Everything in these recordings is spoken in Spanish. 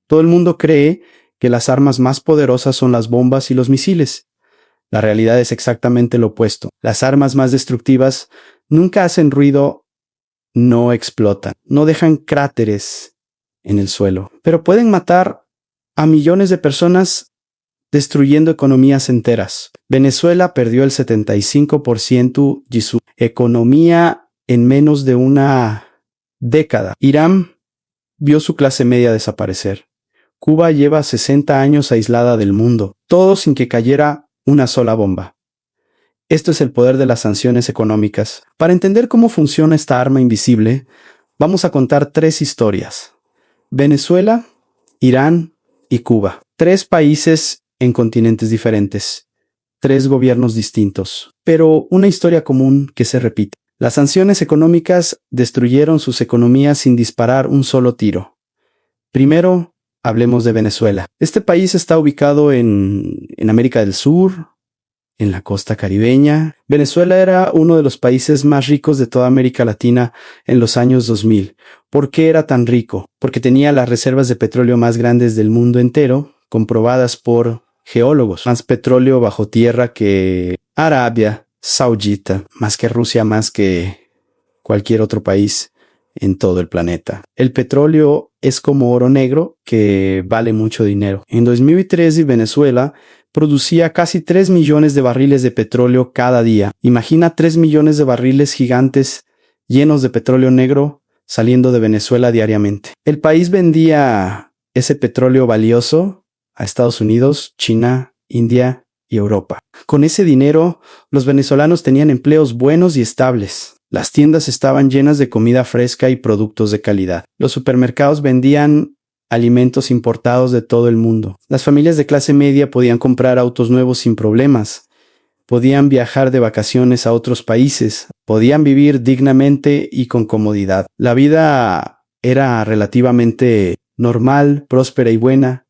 Todo el mundo cree que las armas más poderosas son las bombas y los misiles. La realidad es exactamente lo opuesto. Las armas más destructivas nunca hacen ruido, no explotan, no dejan cráteres en el suelo, pero pueden matar a millones de personas destruyendo economías enteras. Venezuela perdió el 75% de su economía en menos de una década. Irán vio su clase media desaparecer. Cuba lleva 60 años aislada del mundo, todo sin que cayera una sola bomba. Esto es el poder de las sanciones económicas. Para entender cómo funciona esta arma invisible, vamos a contar 3 historias. Venezuela, Irán y Cuba. 3 países en continentes diferentes. 3 gobiernos distintos, pero una historia común que se repite. Las sanciones económicas destruyeron sus economías sin disparar un solo tiro. Primero, hablemos de Venezuela. Este país está ubicado en América del Sur, en la costa caribeña. Venezuela era uno de los países más ricos de toda América Latina en los años 2000. ¿Por qué era tan rico? Porque tenía las reservas de petróleo más grandes del mundo entero, comprobadas por geólogos. Más petróleo bajo tierra que Arabia Saudita, más que Rusia, más que cualquier otro país en todo el planeta. El petróleo es como oro negro que vale mucho dinero. En 2013 Venezuela producía casi 3 millones de barriles de petróleo cada día. Imagina 3 millones de barriles gigantes llenos de petróleo negro saliendo de Venezuela diariamente. El país vendía ese petróleo valioso a Estados Unidos, China, India y Europa. Con ese dinero, los venezolanos tenían empleos buenos y estables. Las tiendas estaban llenas de comida fresca y productos de calidad. Los supermercados vendían alimentos importados de todo el mundo. Las familias de clase media podían comprar autos nuevos sin problemas. Podían viajar de vacaciones a otros países. Podían vivir dignamente y con comodidad. La vida era relativamente normal, próspera y buena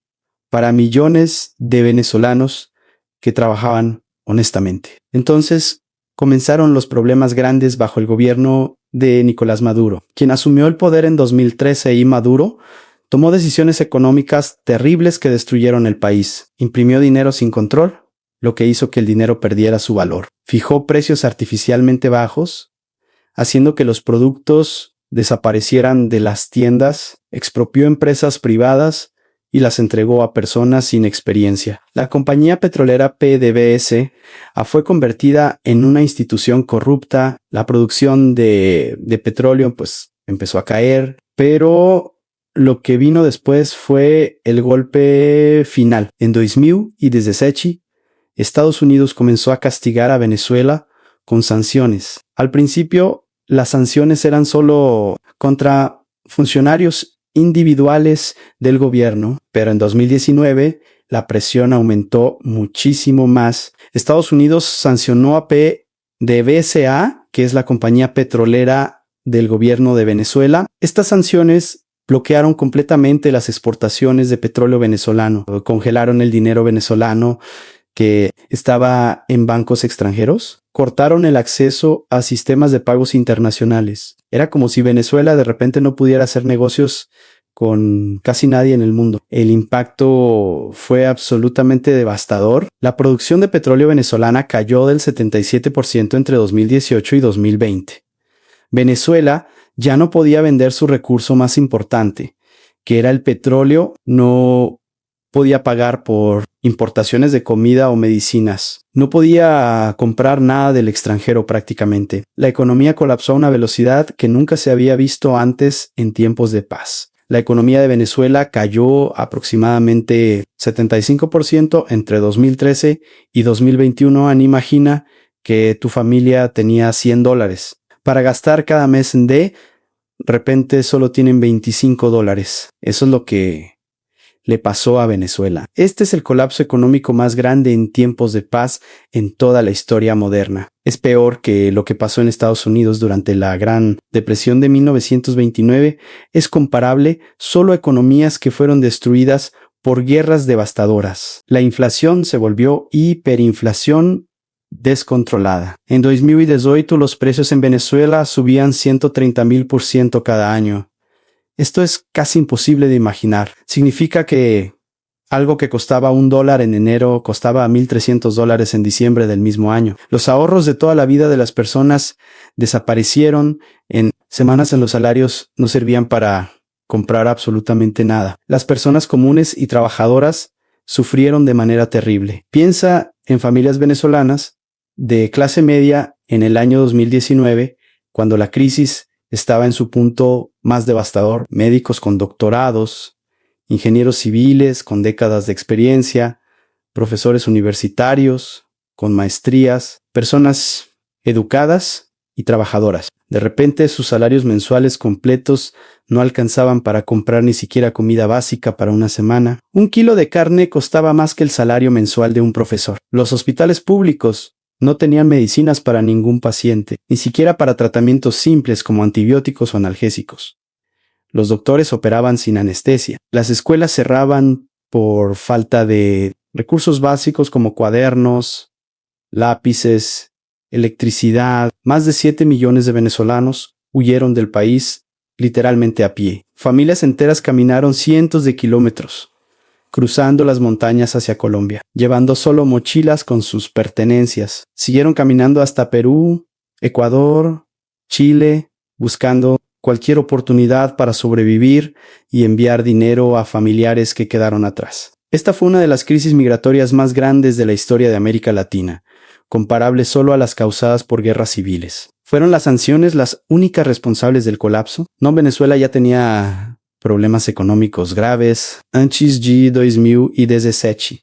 para millones de venezolanos que trabajaban honestamente. Entonces, comenzaron los problemas grandes bajo el gobierno de Nicolás Maduro, quien asumió el poder en 2013 y Maduro tomó decisiones económicas terribles que destruyeron el país. Imprimió dinero sin control, lo que hizo que el dinero perdiera su valor. Fijó precios artificialmente bajos, haciendo que los productos desaparecieran de las tiendas, expropió empresas privadas y las entregó a personas sin experiencia. La compañía petrolera PDVSA fue convertida en una institución corrupta. La producción de petróleo pues empezó a caer, pero lo que vino después fue el golpe final. En 2017, Estados Unidos comenzó a castigar a Venezuela con sanciones. Al principio, las sanciones eran solo contra funcionarios individuales del gobierno, pero en 2019 la presión aumentó muchísimo más. Estados Unidos sancionó a PDVSA, que es la compañía petrolera del gobierno de Venezuela. Estas sanciones bloquearon completamente las exportaciones de petróleo venezolano, congelaron el dinero venezolano que estaba en bancos extranjeros, cortaron el acceso a sistemas de pagos internacionales. Era como si Venezuela de repente no pudiera hacer negocios con casi nadie en el mundo. El impacto fue absolutamente devastador. La producción de petróleo venezolana cayó del 77% entre 2018 y 2020. Venezuela ya no podía vender su recurso más importante, que era el petróleo. No podía pagar por importaciones de comida o medicinas. No podía comprar nada del extranjero prácticamente. La economía colapsó a una velocidad que nunca se había visto antes en tiempos de paz. La economía de Venezuela cayó aproximadamente 75% entre 2013 y 2021. Imagina que tu familia tenía $100 para gastar cada mes de repente solo tienen $25. Eso es lo que le pasó a Venezuela. Este es el colapso económico más grande en tiempos de paz en toda la historia moderna. Es peor que lo que pasó en Estados Unidos durante la Gran Depresión de 1929. Es comparable solo a economías que fueron destruidas por guerras devastadoras. La inflación se volvió hiperinflación descontrolada. En 2018 los precios en Venezuela subían 130,000% cada año. Esto es casi imposible de imaginar. Significa que algo que costaba $1 en enero costaba $1,300 en diciembre del mismo año. Los ahorros de toda la vida de las personas desaparecieron en semanas. En los salarios no servían para comprar absolutamente nada. Las personas comunes y trabajadoras sufrieron de manera terrible. Piensa en familias venezolanas de clase media en el año 2019, cuando la crisis estaba en su punto más devastador. Médicos con doctorados, ingenieros civiles con décadas de experiencia, profesores universitarios con maestrías, personas educadas y trabajadoras. De repente sus salarios mensuales completos no alcanzaban para comprar ni siquiera comida básica para una semana. 1 kilo de carne costaba más que el salario mensual de un profesor. Los hospitales públicos no tenían medicinas para ningún paciente, ni siquiera para tratamientos simples como antibióticos o analgésicos. Los doctores operaban sin anestesia. Las escuelas cerraban por falta de recursos básicos como cuadernos, lápices, electricidad. Más de 7 millones de venezolanos huyeron del país literalmente a pie. Familias enteras caminaron cientos de kilómetros, cruzando las montañas hacia Colombia, llevando solo mochilas con sus pertenencias. Siguieron caminando hasta Perú, Ecuador, Chile, buscando cualquier oportunidad para sobrevivir y enviar dinero a familiares que quedaron atrás. Esta fue una de las crisis migratorias más grandes de la historia de América Latina, comparable solo a las causadas por guerras civiles. ¿Fueron las sanciones las únicas responsables del colapso? No, Venezuela ya tenía problemas económicos graves antes de 2017.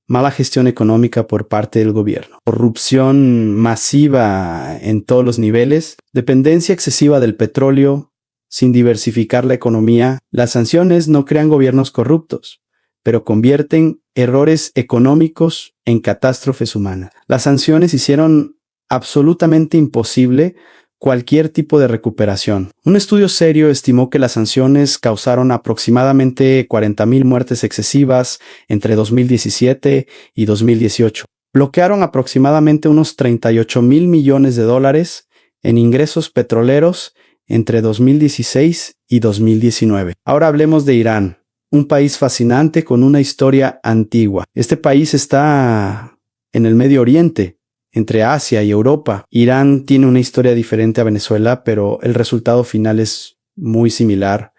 Mala gestión económica por parte del gobierno, corrupción masiva en todos los niveles, dependencia excesiva del petróleo, sin diversificar la economía. Las sanciones no crean gobiernos corruptos, pero convierten errores económicos en catástrofes humanas. Las sanciones hicieron absolutamente imposible cualquier tipo de recuperación. Un estudio serio estimó que las sanciones causaron aproximadamente 40,000 muertes excesivas entre 2017 y 2018. Bloquearon aproximadamente unos 38,000 millones de dólares en ingresos petroleros entre 2016 y 2019. Ahora hablemos de Irán, un país fascinante con una historia antigua. Este país está en el Medio Oriente, entre Asia y Europa. Irán tiene una historia diferente a Venezuela, pero el resultado final es muy similar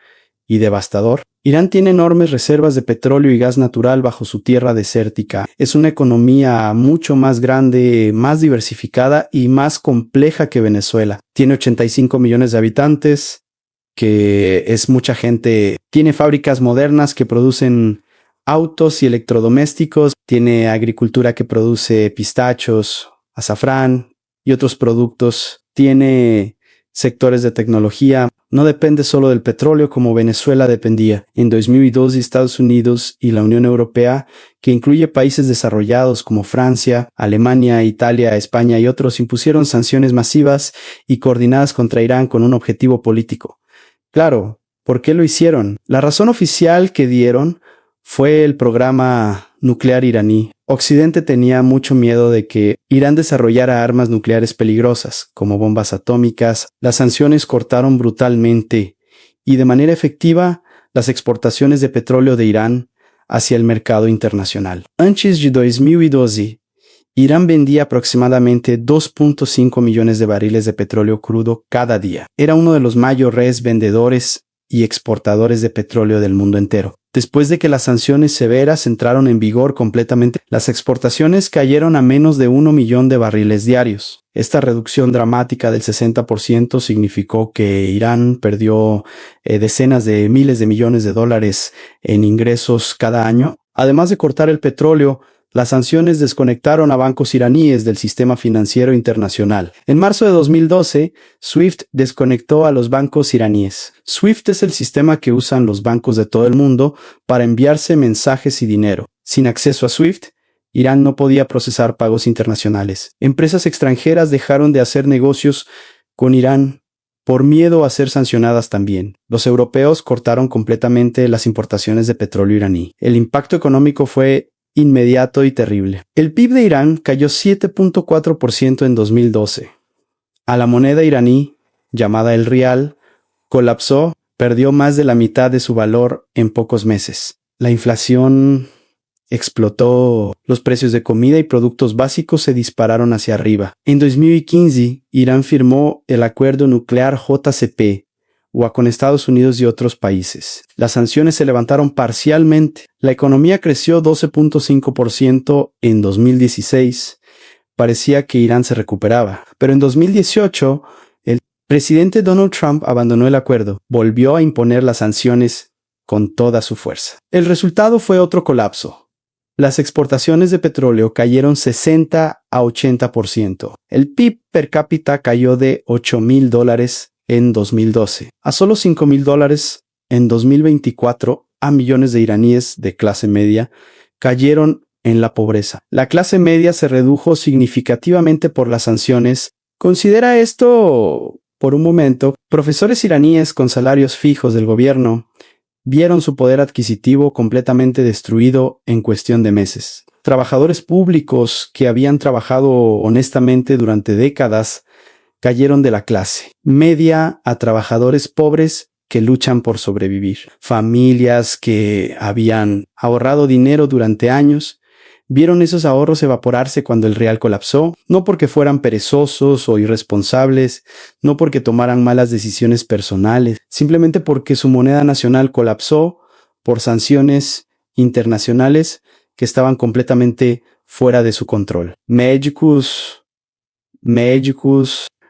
y devastador. Irán tiene enormes reservas de petróleo y gas natural bajo su tierra desértica. Es una economía mucho más grande, más diversificada y más compleja que Venezuela. Tiene 85 millones de habitantes, que es mucha gente. Tiene fábricas modernas que producen autos y electrodomésticos. Tiene agricultura que produce pistachos, azafrán y otros productos. Tiene sectores de tecnología. No depende solo del petróleo como Venezuela dependía. En 2002 Estados Unidos y la Unión Europea, que incluye países desarrollados como Francia, Alemania, Italia, España y otros, impusieron sanciones masivas y coordinadas contra Irán con un objetivo político. Claro, ¿por qué lo hicieron? La razón oficial que dieron fue el programa nuclear iraní. Occidente tenía mucho miedo de que Irán desarrollara armas nucleares peligrosas, como bombas atómicas. Las sanciones cortaron brutalmente y de manera efectiva las exportaciones de petróleo de Irán hacia el mercado internacional. Antes de 2012, Irán vendía aproximadamente 2.5 millones de barriles de petróleo crudo cada día. Era uno de los mayores vendedores y exportadores de petróleo del mundo entero. Después de que las sanciones severas entraron en vigor completamente, las exportaciones cayeron a menos de 1 millón de barriles diarios. Esta reducción dramática del 60% significó que Irán perdió decenas de miles de millones de dólares en ingresos cada año. Además de cortar el petróleo, las sanciones desconectaron a bancos iraníes del sistema financiero internacional. En marzo de 2012, SWIFT desconectó a los bancos iraníes. SWIFT es el sistema que usan los bancos de todo el mundo para enviarse mensajes y dinero. Sin acceso a SWIFT, Irán no podía procesar pagos internacionales. Empresas extranjeras dejaron de hacer negocios con Irán por miedo a ser sancionadas también. Los europeos cortaron completamente las importaciones de petróleo iraní. El impacto económico fue inmediato y terrible. El PIB de Irán cayó 7.4% en 2012. A la moneda iraní, llamada el rial, colapsó perdió más de la mitad de su valor en pocos meses. La inflación explotó, los precios de comida y productos básicos se dispararon hacia arriba. En 2015, Irán firmó el acuerdo nuclear JCP, con Estados Unidos y otros países. Las sanciones se levantaron parcialmente. La economía creció 12.5% en 2016. Parecía que Irán se recuperaba. Pero en 2018, el presidente Donald Trump abandonó el acuerdo, volvió a imponer las sanciones con toda su fuerza. El resultado fue otro colapso. Las exportaciones de petróleo cayeron 60 a 80%. El PIB per cápita cayó de $8,000 en 2012 a solo $5,000 en 2024. A millones de iraníes de clase media cayeron en la pobreza. La clase media se redujo significativamente por las sanciones. Considera esto por un momento. Profesores iraníes con salarios fijos del gobierno vieron su poder adquisitivo completamente destruido en cuestión de meses. Trabajadores públicos que habían trabajado honestamente durante décadas cayeron de la clase media a trabajadores pobres que luchan por sobrevivir. Familias que habían ahorrado dinero durante años vieron esos ahorros evaporarse cuando el real colapsó, no porque fueran perezosos o irresponsables, no porque tomaran malas decisiones personales, simplemente porque su moneda nacional colapsó por sanciones internacionales que estaban completamente fuera de su control. Médicos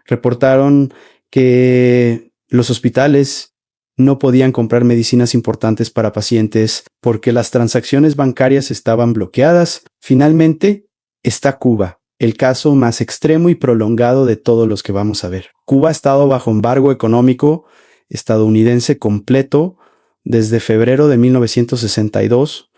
reportaron que los hospitales no podían comprar medicinas importantes para pacientes porque las transacciones bancarias estaban bloqueadas. Finalmente, está Cuba, el caso más extremo y prolongado de todos los que vamos a ver. Cuba ha estado bajo embargo económico estadounidense completo desde febrero de 1962.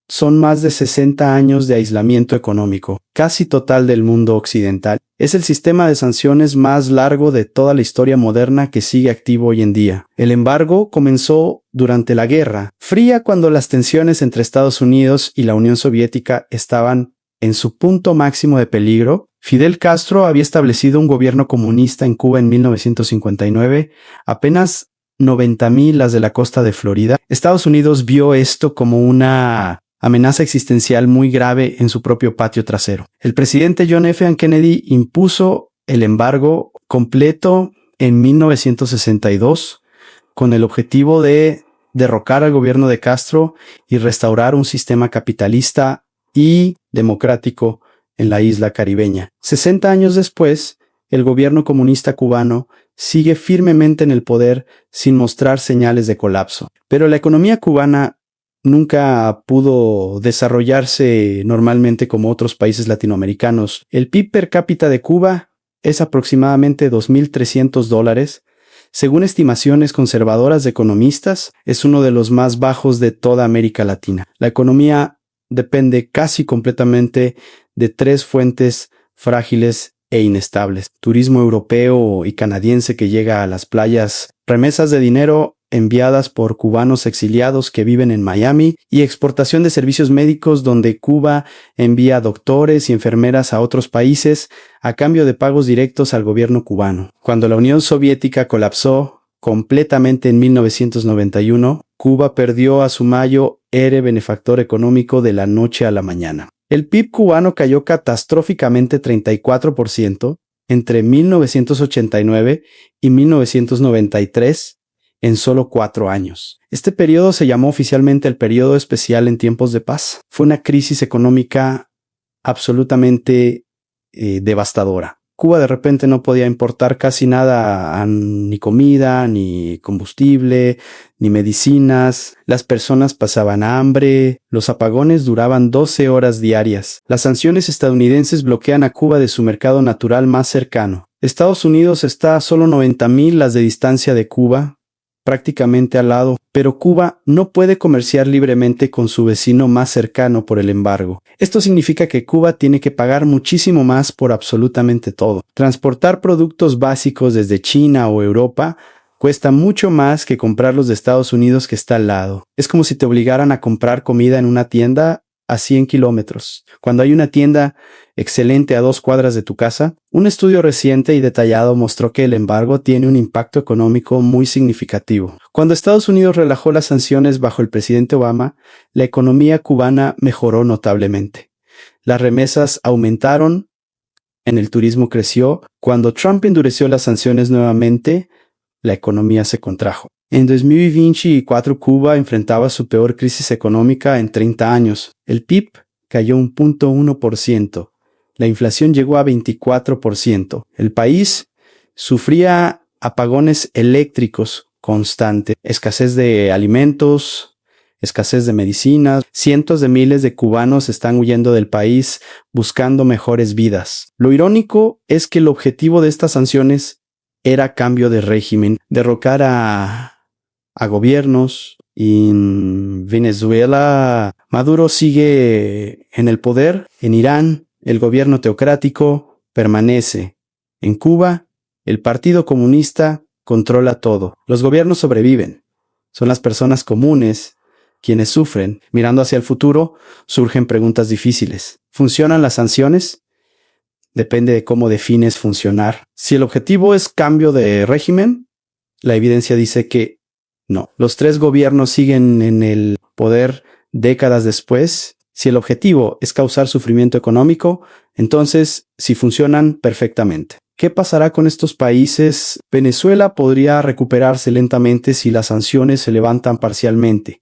Son más de 60 años de aislamiento económico, casi total del mundo occidental. Es el sistema de sanciones más largo de toda la historia moderna que sigue activo hoy en día. El embargo comenzó durante la Guerra Fría, cuando las tensiones entre Estados Unidos y la Unión Soviética estaban en su punto máximo de peligro. Fidel Castro había establecido un gobierno comunista en Cuba en 1959, apenas 90,000 las de la costa de Florida. Estados Unidos vio esto como una amenaza existencial muy grave en su propio patio trasero. El presidente John F. Kennedy impuso el embargo completo en 1962 con el objetivo de derrocar al gobierno de Castro y restaurar un sistema capitalista y democrático en la isla caribeña. 60 años después, el gobierno comunista cubano sigue firmemente en el poder sin mostrar señales de colapso. Pero la economía cubana nunca pudo desarrollarse normalmente como otros países latinoamericanos. El PIB per cápita de Cuba es aproximadamente $2,300. Según estimaciones conservadoras de economistas, es uno de los más bajos de toda América Latina. La economía depende casi completamente de tres fuentes frágiles e inestables: turismo europeo y canadiense que llega a las playas, remesas de dinero enviadas por cubanos exiliados que viven en Miami y exportación de servicios médicos, donde Cuba envía doctores y enfermeras a otros países a cambio de pagos directos al gobierno cubano. Cuando la Unión Soviética colapsó completamente en 1991, Cuba perdió a su mayor benefactor económico de la noche a la mañana. El PIB cubano cayó catastróficamente 34% entre 1989 y 1993 en solo 4 años. Este periodo se llamó oficialmente el periodo especial en tiempos de paz. Fue una crisis económica absolutamente devastadora. Cuba de repente no podía importar casi nada, ni comida, ni combustible, ni medicinas. Las personas pasaban hambre. Los apagones duraban 12 horas diarias. Las sanciones estadounidenses bloquean a Cuba de su mercado natural más cercano. Estados Unidos está a solo 90,000 las de distancia de Cuba, prácticamente al lado, pero Cuba no puede comerciar libremente con su vecino más cercano por el embargo. Esto significa que Cuba tiene que pagar muchísimo más por absolutamente todo. Transportar productos básicos desde China o Europa cuesta mucho más que comprarlos de Estados Unidos, que está al lado. Es como si te obligaran a comprar comida en una tienda a 100 kilómetros. Cuando hay una tienda excelente a 2 cuadras de tu casa, un estudio reciente y detallado mostró que el embargo tiene un impacto económico muy significativo. Cuando Estados Unidos relajó las sanciones bajo el presidente Obama, la economía cubana mejoró notablemente. Las remesas aumentaron, el turismo creció. Cuando Trump endureció las sanciones nuevamente, la economía se contrajo. En 2024, Cuba enfrentaba su peor crisis económica en 30 años. El PIB cayó 1.1%. La inflación llegó a 24%. El país sufría apagones eléctricos constantes, escasez de alimentos, escasez de medicinas. Cientos de miles de cubanos están huyendo del país buscando mejores vidas. Lo irónico es que el objetivo de estas sanciones era cambio de régimen, derrocar a gobiernos. En Venezuela, Maduro sigue en el poder. En Irán, el gobierno teocrático permanece. En Cuba, el Partido Comunista controla todo. Los gobiernos sobreviven. Son las personas comunes quienes sufren. Mirando hacia el futuro, surgen preguntas difíciles. ¿Funcionan las sanciones? Depende de cómo defines funcionar. Si el objetivo es cambio de régimen, la evidencia dice que no. Los 3 gobiernos siguen en el poder décadas después. Si el objetivo es causar sufrimiento económico, entonces sí funcionan perfectamente. ¿Qué pasará con estos países? Venezuela podría recuperarse lentamente si las sanciones se levantan parcialmente.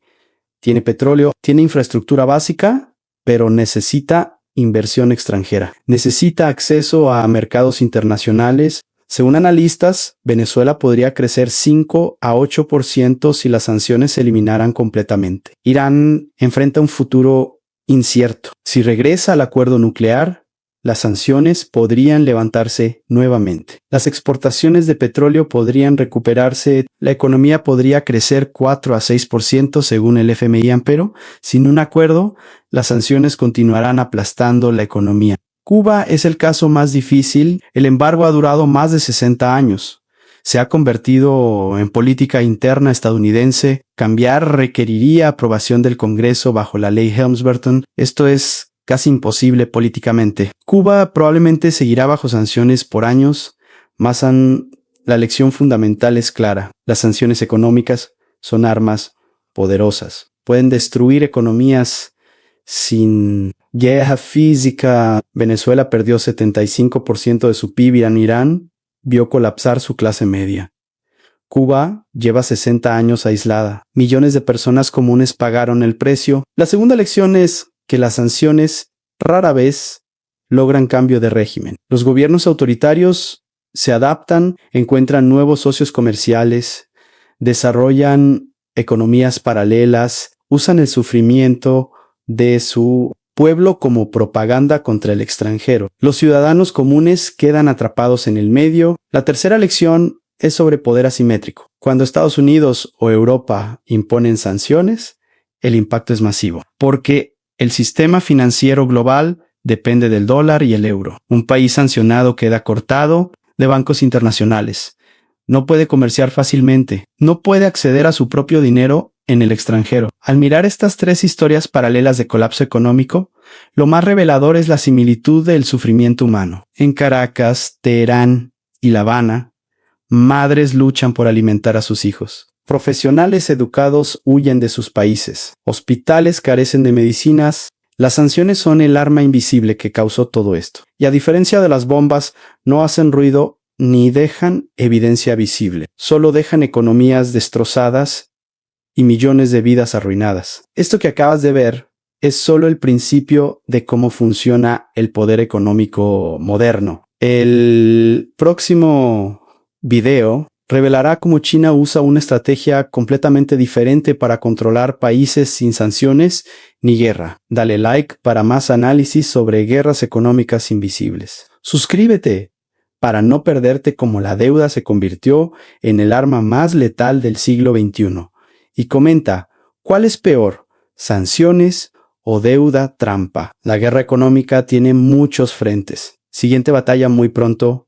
Tiene petróleo, tiene infraestructura básica, pero necesita inversión extranjera. Necesita acceso a mercados internacionales. Según analistas, Venezuela podría crecer 5 a 8% si las sanciones se eliminaran completamente. Irán enfrenta un futuro incierto. Si regresa al acuerdo nuclear, las sanciones podrían levantarse nuevamente. Las exportaciones de petróleo podrían recuperarse. La economía podría crecer 4 a 6% según el FMI, pero sin un acuerdo, las sanciones continuarán aplastando la economía. Cuba es el caso más difícil. El embargo ha durado más de 60 años. Se ha convertido en política interna estadounidense. Cambiar requeriría aprobación del Congreso bajo la ley Helms-Burton. Esto es casi imposible políticamente. Cuba probablemente seguirá bajo sanciones por años. La lección fundamental es clara. Las sanciones económicas son armas poderosas. Pueden destruir economías sin guerra física. Venezuela perdió 75% de su PIB y Irán vio colapsar su clase media. Cuba lleva 60 años aislada. Millones de personas comunes pagaron el precio. La segunda lección es que las sanciones rara vez logran cambio de régimen. Los gobiernos autoritarios se adaptan, encuentran nuevos socios comerciales, desarrollan economías paralelas, usan el sufrimiento de su pueblo como propaganda contra el extranjero. Los ciudadanos comunes quedan atrapados en el medio. La tercera lección es sobre poder asimétrico. Cuando Estados Unidos o Europa imponen sanciones, el impacto es masivo, porque el sistema financiero global depende del dólar y el euro. Un país sancionado queda cortado de bancos internacionales. No puede comerciar fácilmente. No puede acceder a su propio dinero en el extranjero. Al mirar estas 3 historias paralelas de colapso económico, lo más revelador es la similitud del sufrimiento humano. En Caracas, Teherán y La Habana, madres luchan por alimentar a sus hijos. Profesionales educados huyen de sus países. Hospitales carecen de medicinas. Las sanciones son el arma invisible que causó todo esto. Y a diferencia de las bombas, no hacen ruido ni dejan evidencia visible. Solo dejan economías destrozadas y millones de vidas arruinadas. Esto que acabas de ver es solo el principio de cómo funciona el poder económico moderno. El próximo video revelará cómo China usa una estrategia completamente diferente para controlar países sin sanciones ni guerra. Dale like para más análisis sobre guerras económicas invisibles. Suscríbete para no perderte cómo la deuda se convirtió en el arma más letal del siglo XXI. Y comenta, ¿cuál es peor, sanciones o deuda trampa? La guerra económica tiene muchos frentes. Siguiente batalla muy pronto.